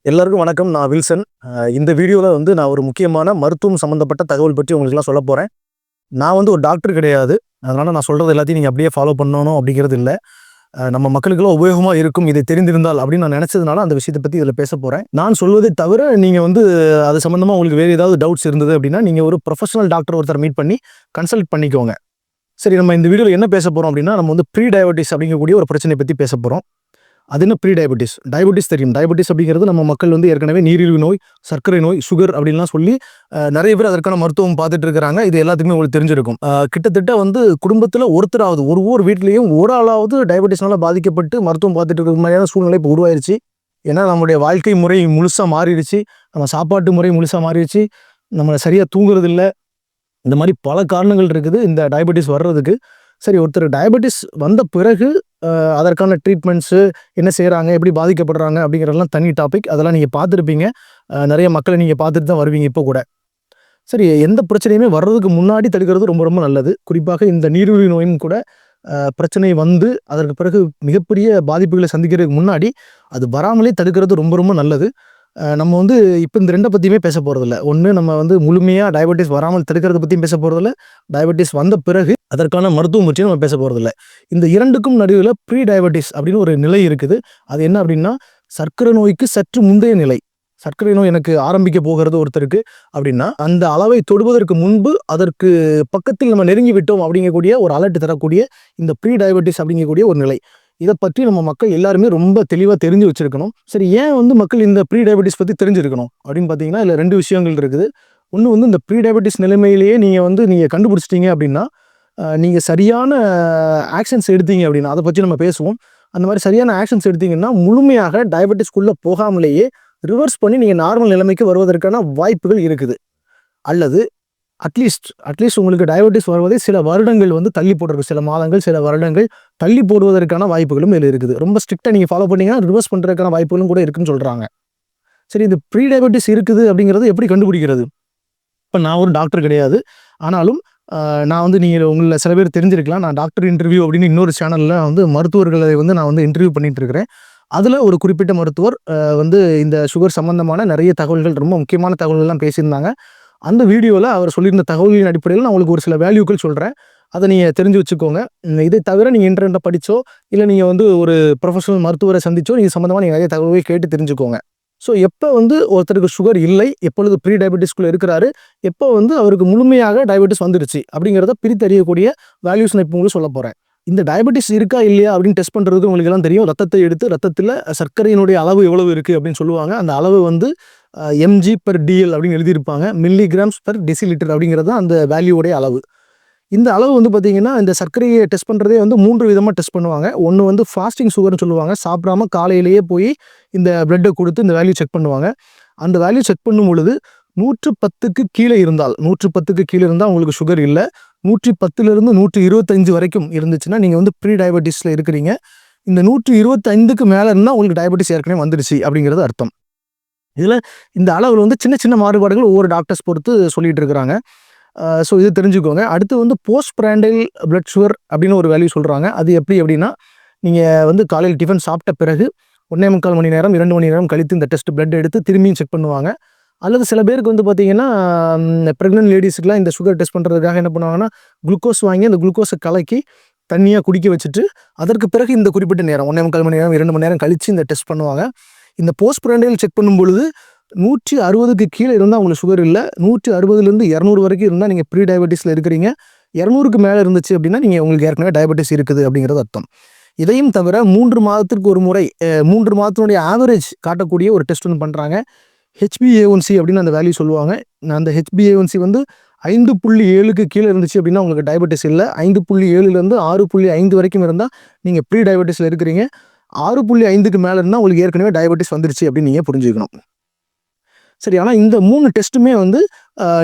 எல்லாருக்கும் வணக்கம். நான் வில்சன். இந்த வீடியோவில் வந்து நான் ஒரு முக்கியமான மருத்துவம் சம்மந்தப்பட்ட தகவல் பற்றி உங்களுக்குலாம் சொல்ல போகிறேன். நான் வந்து ஒரு டாக்டர் கிடையாது. அதனால் நான் சொல்கிறது எல்லாத்தையும் நீங்கள் அப்படியே ஃபாலோ பண்ணணும் அப்படிங்கிறது இல்லை. நம்ம மக்களுக்கெல்லாம் உபயோகமாக இருக்கும் இதை தெரிந்திருந்தால் அப்படின்னு நான் நினச்சதுனால அந்த விஷயத்தை பற்றி இதில் பேச போகிறேன். நான் சொல்வதை தவிர நீங்கள் வந்து அது சம்மந்தமாக உங்களுக்கு வேறு ஏதாவது டவுட்ஸ் இருந்தது அப்படின்னா நீங்கள் ஒரு ப்ரொஃபஷனல் டாக்டர் ஒருத்தர் மீட் பண்ணி கன்சல்ட் பண்ணிக்கோங்க. சரி, நம்ம இந்த வீடியோவில் என்ன பேச போகிறோம் அப்படின்னா, நம்ம வந்து ப்ரீ டயபெட்டிஸ் அப்படிங்கக்கூடிய ஒரு பிரச்சனையை பற்றி பேச போகிறோம். அது என்ன ப்ரீ டயபெட்டிஸ்? டயபெட்டிஸ் தெரியும். டயபெட்டிஸ் அப்படிங்கிறது நம்ம மக்கள் வந்து ஏற்கனவே நீரிழிவு நோய், சர்க்கரை நோய், சுகர் அப்படின்லாம் சொல்லி நிறைய பேர் அதற்கான மருத்துவம் பார்த்துட்டு இருக்கிறாங்க. இது எல்லாத்துக்குமே உங்களுக்கு தெரிஞ்சிருக்கும். கிட்டத்தட்ட வந்து குடும்பத்தில் ஒருத்தராவது ஒவ்வொரு வீட்லேயும் ஒரு ஆளாவது டயபெட்டிஸ்னால பாதிக்கப்பட்டு மருத்துவம் பார்த்துட்டு இருக்கிற மாதிரியான சூழ்நிலை இப்போ உருவாயிருச்சு. ஏன்னா நம்மளுடைய வாழ்க்கை முறை முழுசாக மாறிடுச்சு, நம்ம சாப்பாட்டு முறை முழுசாக மாறிடுச்சு, நம்மளை சரியாக தூங்குறது இல்லை. இந்த மாதிரி பல காரணங்கள் இருக்குது இந்த டயபெட்டிஸ் வர்றதுக்கு. சரி, ஒருத்தர் டயபெட்டிஸ் வந்த பிறகு அதற்கான ட்ரீட்மெண்ட்ஸு என்ன செய்கிறாங்க, எப்படி பாதிக்கப்படுறாங்க அப்படிங்கிறதெல்லாம் தனி டாபிக். அதெல்லாம் நீங்கள் பார்த்துருப்பீங்க. நிறைய மக்களை நீங்கள் பார்த்துட்டு தான் வருவீங்க இப்போ கூட. சரி, எந்த பிரச்சனையுமே வர்றதுக்கு முன்னாடி தடுக்கிறது ரொம்ப ரொம்ப நல்லது. குறிப்பாக இந்த நீரிழிவு நோயும் கூட பிரச்சனை வந்து அதற்கு பிறகு மிகப்பெரிய பாதிப்புகளை சந்திக்கிறதுக்கு முன்னாடி அது வராமலே தடுக்கிறது ரொம்ப ரொம்ப நல்லது. நம்ம வந்து இப்போ இந்த ரெண்டை பற்றியுமே பேச போகிறதில்ல. ஒன்று, நம்ம வந்து முழுமையாக டயபெட்டிஸ் வராமல் தடுக்கிறத பற்றியும் பேச போகிறதில்ல. டயபெட்டிஸ் வந்த பிறகு அதற்கான மருத்துவம் பற்றியும் நம்ம பேச போகிறதில்ல. இந்த இரண்டுக்கும் நடுவில் ப்ரீ டயபெட்டிஸ் அப்படின்னு ஒரு நிலை இருக்குது. அது என்ன அப்படின்னா, சர்க்கரை நோய்க்கு சற்று முந்தைய நிலை. சர்க்கரை நோய் எனக்கு ஆரம்பிக்க போகிறது ஒருத்தருக்கு அப்படின்னா, அந்த அளவை தொடுவதற்கு முன்பு அதற்கு பக்கத்தில் நம்ம நெருங்கி விட்டோம் அப்படிங்கக்கூடிய ஒரு அலர்ட் தரக்கூடிய இந்த ப்ரீ டயபெட்டிஸ் அப்படிங்கக்கூடிய ஒரு நிலை. இதை பற்றி நம்ம மக்கள் எல்லாருமே ரொம்ப தெளிவாக தெரிஞ்சு வச்சிருக்கணும். சரி, ஏன் வந்து மக்கள் இந்த ப்ரீ டயபெட்டிஸ் பற்றி தெரிஞ்சிருக்கணும் அப்படின்னு பார்த்தீங்கன்னா, இதில் ரெண்டு விஷயங்கள் இருக்குது. ஒன்று வந்து இந்த ப்ரீ டயபெட்டிஸ் நிலைமையிலேயே நீங்கள் கண்டுபிடிச்சிட்டீங்க அப்படின்னா, நீங்கள் சரியான ஆக்ஷன்ஸ் எடுத்தீங்க அப்படின்னா, அதை பற்றி நம்ம பேசுவோம். அந்த மாதிரி சரியான ஆக்ஷன்ஸ் எடுத்தீங்கன்னா முழுமையாக டயபெட்டிஸ்குள்ளே போகாமலேயே ரிவர்ஸ் பண்ணி நீங்கள் நார்மல் நிலைமைக்கு வருவதற்கான வாய்ப்புகள் இருக்குது. அல்லது அட்லீஸ்ட் உங்களுக்கு டயபெட்டிஸ் வருவதை சில வருடங்கள் வந்து தள்ளி போடுறது, சில மாதங்கள், சில வருடங்கள் தள்ளி போடுவதற்கான வாய்ப்புகளும் இதில் இருக்குது. ரொம்ப ஸ்ட்ரிக்டாக நீங்கள் ஃபாலோ பண்ணீங்கன்னா ரிவர்ஸ் பண்ணுறதுக்கான வாய்ப்புகளும் கூட இருக்குன்னு சொல்கிறாங்க. சரி, இந்த ப்ரீ டயபெட்டிஸ் இருக்குது அப்படிங்கிறது எப்படி கண்டுபிடிக்கிறது? இப்போ நான் ஒரு டாக்டர் கிடையாது. ஆனாலும் நான் வந்து நீங்கள் உங்களில் சில பேர் தெரிஞ்சிருக்கலாம், நான் டாக்டர் இன்டர்வியூ அப்படின்னு இன்னொரு சேனலில் வந்து மருத்துவர்களை வந்து நான் வந்து இன்டர்வியூ பண்ணிட்டு இருக்கிறேன். அதில் ஒரு குறிப்பிட்ட மருத்துவர் வந்து இந்த சுகர் சம்பந்தமான நிறைய தகவல்கள், ரொம்ப முக்கியமான தகவல்கள்லாம் பேசியிருந்தாங்க. அந்த வீடியோவில் அவர் சொல்லியிருந்த தகவல்களின் அடிப்படையில் நான் உங்களுக்கு ஒரு சில வேல்யூக்கள் சொல்கிறேன். அதை நீங்கள் தெரிஞ்சு வச்சுக்கோங்க. இதை தவிர நீங்கள் இன்டர்நெட்டை படித்தோ இல்லை நீங்கள் வந்து ஒரு ப்ரொஃபஷனல் மருத்துவரை சந்திச்சோ நீங்கள் சம்மந்தமாக நீங்கள் நிறைய தகவல்கள் கேட்டு தெரிஞ்சுக்கோங்க. ஸோ எப்போ வந்து ஒருத்தருக்கு சுகர் இல்லை, எப்பொழுது ப்ரீ டயபெட்டிஸ்குள்ளே இருக்கிறாரு, எப்போ வந்து அவருக்கு முழுமையாக டயபெட்டிஸ் வந்துருச்சு அப்படிங்கிறத பிரித்தறியக்கூடிய வேல்யூஸ் நான் இப்போ உங்களுக்கு சொல்ல போகிறேன். இந்த டயபெட்டிஸ் இருக்கா இல்லையா அப்படின்னு டெஸ்ட் பண்ணுறதுக்கு உங்களுக்கு எல்லாம் தெரியும். ரத்தத்தை எடுத்து ரத்தத்தில் சர்க்கரையினுடைய அளவு எவ்வளவு இருக்குது அப்படின்னு சொல்லுவாங்க. அந்த அளவு வந்து mg/dl அப்படின்னு எழுதியிருப்பாங்க. mg/dL அப்படிங்கிறது தான் அந்த வேல்யூடைய அளவு. இந்த அளவு வந்து பார்த்தீங்கன்னா, இந்த சர்க்கரையை டெஸ்ட் பண்ணுறதே வந்து 3 விதமாக டெஸ்ட் பண்ணுவாங்க. ஒன்று வந்து ஃபாஸ்டிங் சுகர்னு சொல்லுவாங்க. சாப்பிடாம காலையிலேயே போய் இந்த பிளட்டை கொடுத்து இந்த வேல்யூ செக் பண்ணுவாங்க. அந்த வேல்யூ செக் பண்ணும் பொழுது 110க்கு கீழே இருந்தால், 110க்கு கீழே இருந்தால் உங்களுக்கு சுகர் இல்லை. 110லிருந்து 125 வரைக்கும் இருந்துச்சுன்னா நீங்கள் வந்து ப்ரீ டயபெட்டிஸில் இருக்கிறீங்க. இந்த 125க்கு மேலே இருந்தால் உங்களுக்கு டயபெட்டிஸ் ஏற்கனவே வந்துடுச்சு அப்படிங்கிறது அர்த்தம். இதில் இந்த அளவில் வந்து சின்ன சின்ன மாறுபாடுகள் ஒவ்வொரு டாக்டர்ஸ் பொறுத்து சொல்லிட்டு இருக்கிறாங்க. ஸோ இது தெரிஞ்சுக்கோங்க. அடுத்து வந்து போஸ்ட் பிராண்டைல் பிளட் சுகர் அப்படின்னு ஒரு வேல்யூ சொல்கிறாங்க. அது எப்படி அப்படின்னா, நீங்கள் வந்து காலையில் டிஃபன் சாப்பிட்ட பிறகு 1.25 மணி நேரம் 2 மணி நேரம் கழித்து இந்த டெஸ்ட் பிளட் எடுத்து திரும்பியும் செக் பண்ணுவாங்க. அல்லது சில பேருக்கு வந்து பார்த்தீங்கன்னா, ப்ரெக்னென்ட் லேடிஸுக்குலாம் இந்த சுகர் டெஸ்ட் பண்ணுறதுக்காக என்ன பண்ணுவாங்கன்னா, குளுக்கோஸ் வாங்கி அந்த குளுக்கோஸை கலக்கி தண்ணியாக குடிக்க வச்சுட்டு அதற்கு பிறகு இந்த குறிப்பிட்ட நேரம் 1.25 மணி நேரம் 2 மணி நேரம் கழித்து இந்த டெஸ்ட் பண்ணுவாங்க. இந்த போஸ்ட் பிராண்டைல் செக் பண்ணும் பொழுது 160க்கு கீழே இருந்தால் உங்களுக்கு சுகர் இல்லை. 160லேருந்து 200 வரைக்கும் இருந்தால் நீங்கள் ப்ரீ டயபெட்டிஸில் இருக்கிறீங்க. 200க்கு மேலே இருந்துச்சு அப்படின்னா நீங்கள் உங்களுக்கு ஏற்கனவே டயபெட்டிஸ் இருக்குது அப்படிங்கிறது அர்த்தம். இதையும் தவிர 3 மாதத்திற்கு ஒரு முறை 3 மாதத்தினுடைய ஆவரேஜ் காட்டக்கூடிய ஒரு டெஸ்ட் ஒன்று பண்ணுறாங்க. HbA1c அப்படின்னு அந்த வேல்யூ சொல்லுவாங்க. அந்த HbA1c வந்து 5.7க்கு கீழே இருந்துச்சு அப்படின்னா உங்களுக்கு டயபெட்டிஸ் இல்லை. 5.7லேருந்து 6.5 வரைக்கும் இருந்தால் நீங்கள் ப்ரீ டயபெட்டிஸில் இருக்கிறீங்க. 6.5க்கு மேலே இருந்தால் உங்களுக்கு ஏற்கனவே டயபெட்டிஸ் வந்துருச்சு அப்படின்னு நீங்கள் புரிஞ்சுக்கணும். சரி, ஆனால் இந்த 3 டெஸ்ட்டுமே வந்து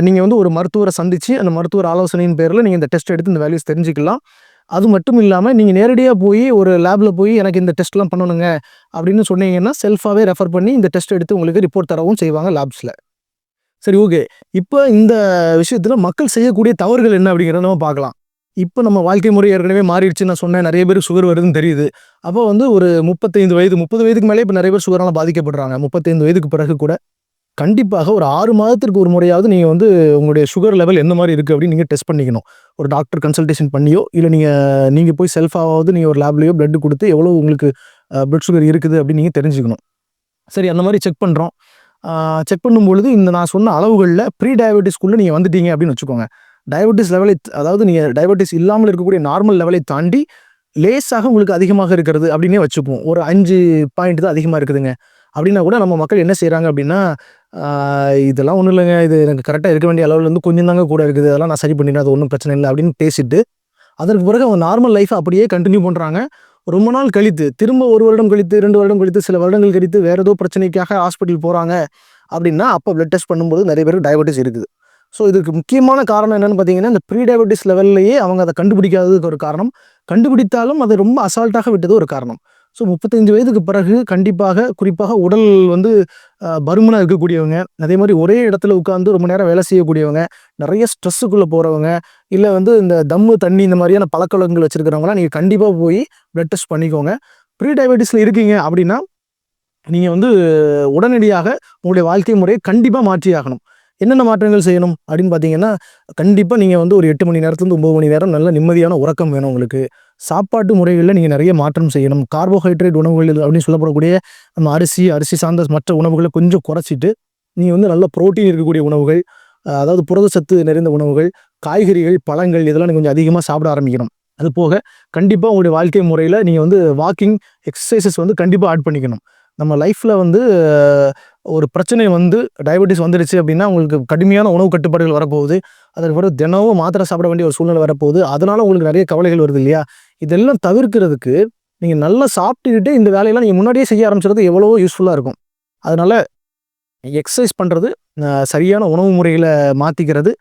நீங்கள் வந்து ஒரு மருத்துவரை சந்தித்து அந்த மருத்துவர் ஆலோசனையின் பேரில் நீங்கள் இந்த டெஸ்ட் எடுத்து இந்த வேல்யூஸ் தெரிஞ்சுக்கலாம். அது மட்டும் இல்லாமல் நீங்கள் நேரடியாக போய் ஒரு லேபில் போய் எனக்கு இந்த டெஸ்ட்லாம் பண்ணணுங்க அப்படின்னு சொன்னீங்கன்னா செல்ஃபாகவே ரெஃபர் பண்ணி இந்த டெஸ்ட் எடுத்து உங்களுக்கு ரிப்போர்ட் தரவும் செய்வாங்க லேப்ஸில். சரி, ஓகே. இப்போ இந்த விஷயத்தில் மக்கள் செய்யக்கூடிய தவறுகள் என்ன அப்படிங்கிறத நம்ம பார்க்கலாம். இப்போ நம்ம வாழ்க்கை முறை ஏற்கனவே மாறிடுச்சு நான் சொன்னேன். நிறைய பேருக்கு சுகர் வருதுன்னு தெரியுது. அப்போ வந்து ஒரு 35 வயது 30 வயதுக்கு மேலே இப்போ நிறைய பேர் சுகரால பாதிக்கப்படுறாங்க. 35 வயதுக்கு பிறகு கூட கண்டிப்பாக ஒரு 6 மாதத்திற்கு ஒரு முறையாவது நீங்க வந்து உங்களுடைய சுகர் லெவல் எந்த மாரி இருக்கு அப்படின்னு நீங்க டெஸ்ட் பண்ணிக்கணும். ஒரு டாக்டர் கன்சல்டேஷன் பண்ணியோ, இல்ல நீங்க போய் செல்ஃபாவாவது நீங்க ஒரு லேப்லயோ பிளட் குடுத்து எவ்வளவு உங்களுக்கு பிளட் சுகர் இருக்குது அப்படின்னு நீங்க தெரிஞ்சுக்கணும். சரி அந்த மாரி செக் பண்றோம். செக் பண்ணும்பொழுது இந்த நான் சொன்ன அளவுகள்ல ப்ரீ டயபெட்டிஸ்க்குள்ள நீங்க வந்துட்டீங்க அப்படின்னு வச்சுக்கோங்க. டயபெட்டிஸ் லெவலை அதாவது நீங்க டயபெட்டிஸ் இல்லாமல் இருக்கக்கூடிய நார்மல் லெவலை தாண்டி லேசாக உங்களுக்கு அதிகமாக இருக்கிறது அப்படின்னே வச்சுப்போம். ஒரு 5 பாயிண்ட் தான் அதிகமா இருக்குதுங்க. அப்படின்னா கூட நம்ம மக்கள் என்ன செய்றாங்க அப்படின்னா, இதெல்லாம் ஒண்ணும் இல்லங்க. இது எனக்கு கரெக்ட்டா இருக்க வேண்டிய அளவுல இருந்து கொஞ்சம் தாங்க கூட இருக்குது. அதெல்லாம் நான் சரி பண்ணிடுறேன். அது ஒண்ணும் பிரச்சனை இல்ல அப்படின்னு பேசிட்டு, அதற்கு பிறகு அவங்க நார்மல் லைஃப்ப அப்படியே கன்டின்யூ பண்றாங்க. ரொம்ப நாள் கழித்து, திரும்ப 1 வருடம் கழித்து, 2 வருடம் கழித்து, சில வருடங்கள் கழித்து வேற ஏதோ பிரச்சனைக்காக ஹாஸ்பிட்டல் போறாங்க அப்படின்னா, அப்ப பிளட் டெஸ்ட் பண்ணும்போது நிறைய பேருக்கு டயபெட்டிஸ் இருக்குது. ஸோ இதுக்கு முக்கியமான காரணம் என்னன்னு பார்த்தீங்கன்னா, இந்த ப்ரீ டயபெட்டிஸ் லெவல்லயே அவங்க அத கண்டுபிடிக்காததுக்கு ஒரு காரணம். கண்டுபிடித்தாலும் அதை ரொம்ப அசால்ட்டாக விட்டது ஒரு காரணம். ஸோ 35 வயதுக்கு பிறகு கண்டிப்பாக குறிப்பாக உடல் வந்து பருமனா இருக்கக்கூடியவங்க, அதே மாரி ஒரே இடத்துல உட்கார்ந்து ரொம்ப நேரம் வேலை செய்யக்கூடியவங்க, நிறைய ஸ்ட்ரெஸ்ஸுக்குள்ள போறவங்க, இல்ல வந்து இந்த தம்மு, தண்ணி இந்த மாரியான பழக்கவழக்கங்கள் வச்சிருக்கிறவங்கலாம் நீங்க கண்டிப்பா போய் பிளட் டெஸ்ட் பண்ணிக்கோங்க. ப்ரீ டயபெட்டிஸ்ல இருக்கீங்க அப்படின்னா, நீங்க வந்து உடனடியாக உங்களுடைய வாழ்க்கை முறையை கண்டிப்பா மாற்றியாகணும். என்னென்ன மாற்றங்கள் செய்யணும் அப்படின்னு பார்த்தீங்கன்னா, கண்டிப்பா நீங்க வந்து ஒரு 8 மணி நேரத்துலருந்து 9 மணி நேரம் நல்ல நிம்மதியான உறக்கம் வேணும் உங்களுக்கு. சாப்பாட்டு முறைகள்ல நீங்க நிறைய மாற்றம் செய்யணும். கார்போஹைட்ரேட் உணவுகள் அப்படின்னு சொல்லப்படக்கூடிய நம்ம அரிசி, அரிசி சார்ந்த மற்ற உணவுகள கொஞ்சம் குறைச்சிட்டு, நீங்க வந்து நல்ல புரோட்டீன் இருக்கக்கூடிய உணவுகள், அதாவது புரதச்சத்து நிறைந்த உணவுகள், காய்கறிகள், பழங்கள் இதெல்லாம் நீங்க கொஞ்சம் அதிகமா சாப்பிட ஆரம்பிக்கணும். அது போக கண்டிப்பா உங்களுடைய வாழ்க்கை முறையில நீங்க வந்து வாக்கிங், எக்ஸர்சைஸஸ் வந்து கண்டிப்பா ஆட் பண்ணிக்கணும். நம்ம லைஃப்ல வந்து ஒரு பிரச்சனை வந்து டயபெட்டிஸ் வந்துடுச்சு அப்படின்னா, உங்களுக்கு கடுமையான உணவு கட்டுப்பாடுகள் வரப்போகுது. அதற்கு பிறகு தினமும் மாத்திரை சாப்பிட வேண்டிய ஒரு சூழ்நிலை வரப்போகுது. அதனால உங்களுக்கு நிறைய கவலைகள் வருது இல்லையா? இதெல்லாம் தவிர்க்கிறதுக்கு நீங்க நல்லா சாப்பிட்டுக்கிட்டு இந்த வேலையெல்லாம் நீங்க முன்னாடியே செய்ய ஆரம்பிச்சுறது எவ்வளவோ யூஸ்ஃபுல்லா இருக்கும். அதனால எக்சர்சைஸ் பண்றது, சரியான உணவு முறைகள மாத்திக்கிறது,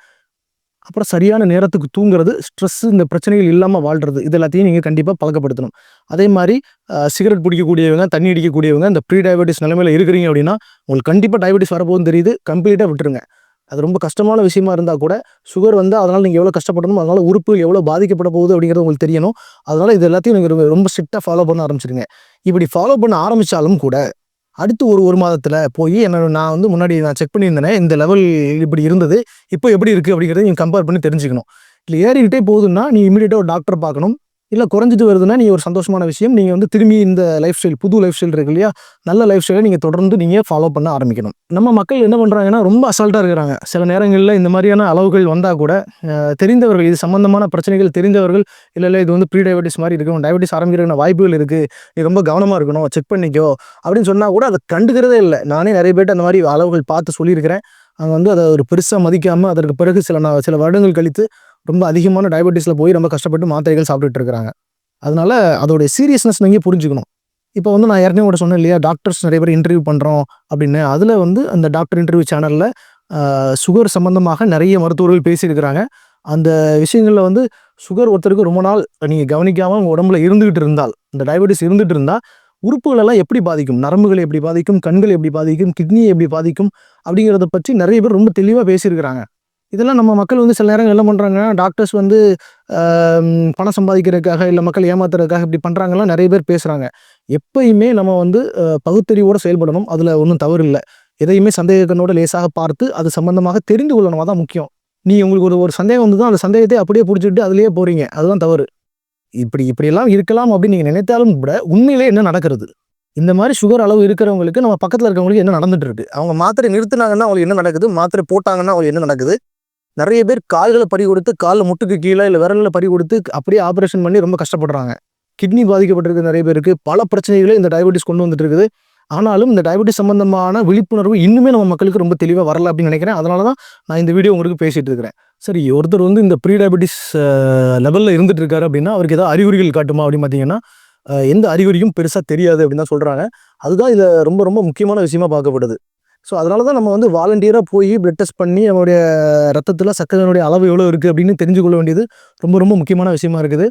அப்புறம் சரியான நேரத்துக்கு தூங்குறது, ஸ்ட்ரெஸ் இந்த பிரச்சனைகள் இல்லாம வாழ்றது. இது எல்லாத்தையும் நீங்க கண்டிப்பா பழக்கப்படுத்தணும். அதே மாரி சிகரெட் பிடிக்கக்கூடியவங்க, தண்ணி அடிக்கக்கூடியவங்க, இந்த ப்ரீ டயபெட்டிஸ் நிலைமையில இருக்கிறீங்க அப்படின்னா, உங்களுக்கு கண்டிப்பா டயபெட்டிஸ் வரப்போகுதுன்னு தெரியுது. கம்ப்ளீட்டா விட்டுருங்க. அது ரொம்ப கஷ்டமான விஷயமா இருந்தா கூட, சுகர் வந்தா அதனால நீங்க எவ்வளோ கஷ்டப்படணும், அதனால உறுப்புகள் எவ்வளோ பாதிக்கப்பட போகுது அப்படிங்கிறது உங்களுக்கு தெரியணும். அதனால இது எல்லாத்தையும் நீங்க ரொம்ப ஸ்ட்ரிக்ட்டா ஃபாலோ பண்ண ஆரம்பிச்சுருங்க. இப்படி ஃபாலோ பண்ண ஆரம்பிச்சாலும் கூட, அடுத்து ஒரு 1 மாதத்துல போயி நான் வந்து முன்னாடி நான் செக் பண்ணியிருந்தேனே, இந்த லெவல் இப்படி இருந்தது. இப்போ எப்படி இருக்கு அப்படிங்கிறத நீங்க கம்பேர் பண்ணி தெரிஞ்சுக்கணும். இல்ல ஏறிக்கிட்டே போகுதுன்னா, நீ இமிடியேட்டா ஒரு டாக்டர பார்க்கணும். இல்ல குறைஞ்சிட்டு வருதுன்னா, நீ ஒரு சந்தோஷமான விஷயம். நீங்க வந்து திரும்பி இந்த லைஃப் ஸ்டைல், புது லைஃப் ஸ்டைல் இருக்கு இல்லையா? நல்ல லைஃப் ஸ்டைல நீங்க தொடர்ந்து நீங்க ஃபாலோ பண்ண ஆரம்பிக்கணும். நம்ம மக்கள் என்ன பண்றாங்கன்னா, ரொம்ப அசால்ட்டா இருக்கிறாங்க. சில நேரங்கள்ல இந்த மாரியான அளவுகள் வந்தா கூட, தெரிந்தவர்கள் இது சம்பந்தமான பிரச்சனைகள் தெரிந்தவர்கள், இல்ல இது வந்து ப்ரீ டயபெட்டிஸ் மாரி இருக்கும். டயபெட்டிஸ் ஆரம்பிக்கிறதுக்கான வாய்ப்புகள் இருக்கு. நீ ரொம்ப கவனமா இருக்கணும். செக் பண்ணிக்கோ அப்படின்னு சொன்னா கூட அத கண்டுக்கிறதே இல்ல. நானே நிறைய பேர்ட்ட அந்த மாரி அளவுகள் பார்த்து சொல்லியிருக்கிறேன். அவங்க வந்து அத ஒரு பெருசா மதிக்காம, அதற்கு பிறகு சில வருடங்கள் கழித்து ரொம்ப அதிகமான டயபெட்டிஸ்ல போய் ரொம்ப கஷ்டப்பட்டு மாத்திரைகள் சாப்பிட்டுட்டு இருக்கிறாங்க. அதனால அதோடைய சீரியஸ்னஸ் நீங்க புரிஞ்சுக்கணும். இப்போ வந்து நான் ஏற்கனவே கூட சொன்னேன் இல்லையா? டாக்டர்ஸ் நிறைய பேர் இன்டர்வியூ பண்றோம் அப்படின்னு. அதுல வந்து அந்த டாக்டர் இன்டர்வியூ சேனல்ல சுகர் சம்பந்தமாக நிறைய மருத்துவர்கள் பேசியிருக்கிறாங்க. அந்த விஷயங்கள்ல வந்து சுகர் ஒருத்தருக்கு ரொம்ப நாள் நீங்க கவனிக்காம உங்க உடம்புல இருந்துகிட்டு இருந்தால், இந்த டயபெட்டிஸ் இருந்துட்டு இருந்தா, உறுப்புகள் எல்லாம் எப்படி பாதிக்கும்? நரம்புகள் எப்படி பாதிக்கும்? கண்கள் எப்படி பாதிக்கும்? கிட்னியை எப்படி பாதிக்கும்? அப்படிங்கிறத பற்றி நிறைய பேர் ரொம்ப தெளிவா பேசியிருக்கிறாங்க. இதெல்லாம் நம்ம மக்கள் வந்து சில நேரங்கள்ல என்ன பண்றாங்கன்னா, டாக்டர்ஸ் வந்து பணம் சம்பாதிக்கிறதுக்காக, இல்ல மக்கள் ஏமாத்துறதுக்காக இப்படி பண்றாங்கலாம் நெறைய பேர் பேசுறாங்க. எப்பயுமே நம்ம வந்து பகுத்தறிவோட செயல்படணும். அதுல ஒண்ணும் தவறு இல்ல. எதையுமே சந்தேக கண்ணோட லேசாக பார்த்து, அது சம்பந்தமாக தெரிந்து கொள்ளணும். அதான் முக்கியம். உங்களுக்கு ஒரு சந்தேகம் வந்ததுனா, அந்த சந்தேகத்தை அப்படியே புடிச்சுக்கிட்டு அதிலேயே போறீங்க. அதுதான் தவறு. இப்படியெல்லாம் இருக்கலாம் அப்படின்னு நீங்க நினைத்தாலும் கூட, உண்மையிலே என்ன நடக்கிறது? இந்த மாரி சுகர் அளவு இருக்கிறவங்களுக்கு, நம்ம பக்கத்துல இருக்கிறவங்களுக்கு என்ன நடந்துட்டு இருக்கு? அவங்க மாத்திரை நிறுத்துனாங்கன்னா அவங்களுக்கு என்ன நடக்குது? மாத்திரை போட்டாங்கன்னா அவங்களுக்கு என்ன நடக்குது? நெறைய பேர் கால்கள பறிகொடுத்து, கால்ல முட்டுக்கு கீழ இல்ல விரல்ல பறிகொடுத்து, அப்படியே ஆப்பரேஷன் பண்ணி ரொம்ப கஷ்டப்படுறாங்க. கிட்னி பாதிக்கப்பட்டிருக்கு நெறைய பேருக்கு. பல பிரச்சனைகள இந்த டயபெட்டிஸ் கொண்டு வந்துட்டு இருக்குது. ஆனாலும் இந்த டயபெட்டிஸ் சம்பந்தமான விழிப்புணர்வு இன்னுமே நம்ம மக்களுக்கு ரொம்ப தெளிவா வரல அப்படின்னு நினைக்கிறேன். அதனால தான் நான் இந்த வீடியோ உங்களுக்கு பேசிட்டு இருக்கிறேன். சரி, ஒருத்தர் வந்து இந்த ப்ரீ டயபெட்டிஸ் லெவல்ல இருந்துட்டு இருக்காரு அப்படின்னா, அவருக்கு ஏதாவது அறிகுறிகள் காட்டுமா அப்படின்னு பார்த்தீங்கன்னா, எந்த அறிகுறியும் பெருசா தெரியாது அப்படின்னு தான் சொல்றாங்க. அதுதான் இதுல ரொம்ப ரொம்ப முக்கியமான விஷயமா பார்க்கப்படுது. ஸோ அதனால தான் நம்ம வந்து வாலண்டியரா போய் பிளட் டெஸ்ட் பண்ணி நம்மளுடைய ரத்தத்துல சர்க்கரையினுடைய அளவு எவ்வளோ இருக்கு அப்படின்னு தெரிஞ்சு கொள்ள வேண்டியது ரொம்ப ரொம்ப முக்கியமான விஷயமா இருக்குது.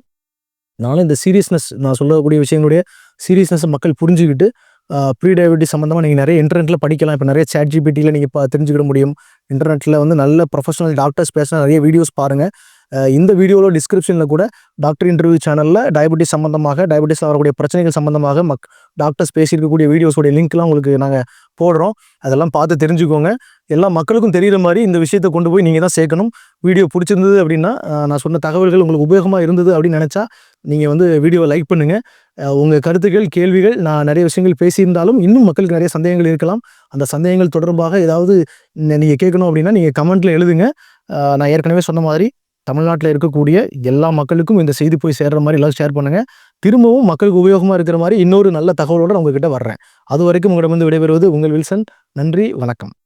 நானும் இந்த சீரியஸ்னஸ் நான் சொல்லக்கூடிய விஷயங்களுடைய சீரியஸ்னஸை மக்கள் புரிஞ்சுக்கிட்டு ப்ரீ டயபெட்டிஸ் சம்மந்தமாக நீங்கள் நிறைய இன்டர்நெட்டில் படிக்கலாம். இப்போ நிறைய ChatGPTயில் நீங்கள் தெரிஞ்சுக்கிட முடியும். இன்டர்நெட்டில் வந்து நல்ல ப்ரொஃபஷனல் டாக்டர்ஸ் பேசின நிறைய வீடியோஸ் பாருங்கள். இந்த வீடியோவில் டிஸ்கிரிப்ஷனில் கூட டாக்டர் இன்டர்வியூ சேனலில் டயபெட்டிஸ் சம்மந்தமாக டயபெட்டிஸில் வரக்கூடிய பிரச்சனைகள் சம்மந்தமாக டாக்டர்ஸ் பேசியிருக்கக்கூடிய வீடியோஸோடைய லிங்க்லாம் உங்களுக்கு நாங்கள் போடுறோம். அதெல்லாம் பார்த்து தெரிஞ்சுக்கோங்க. எல்லா மக்களுக்கும் தெரிகிற மாதிரி இந்த விஷயத்தை கொண்டு போய் நீங்கள் தான் சேர்க்கணும். வீடியோ பிடிச்சிருந்தது அப்படின்னா, நான் சொன்ன தகவல்கள் உங்களுக்கு உபயோகமாக இருந்தது அப்படின்னு நினச்சா நீங்கள் வந்து வீடியோவை லைக் பண்ணுங்கள். உங்கள் கருத்துக்கள், கேள்விகள், நான் நிறைய விஷயங்கள் பேசியிருந்தாலும் இன்னும் மக்களுக்கு நிறைய சந்தேகங்கள் இருக்கலாம். அந்த சந்தேகங்கள் தொடர்பாக ஏதாவது நீங்கள் கேட்கணும் அப்படின்னா நீங்கள் கமெண்ட்டில் எழுதுங்க. நான் ஏற்கனவே சொன்ன மாதிரி தமிழ்நாட்டில் இருக்கக்கூடிய எல்லா மக்களுக்கும் இந்த செய்தி போய் சேர்ற மாதிரி எல்லாம் ஷேர் பண்ணுங்கள். திரும்பவும் மக்களுக்கு உபயோகமாக இருக்கிற மாதிரி இன்னொரு நல்ல தகவலோடு நான் உங்ககிட்ட வர்றேன். அது வரைக்கும் உங்களிடமிருந்து விடைபெறுவது உங்கள் வில்சன். நன்றி, வணக்கம்.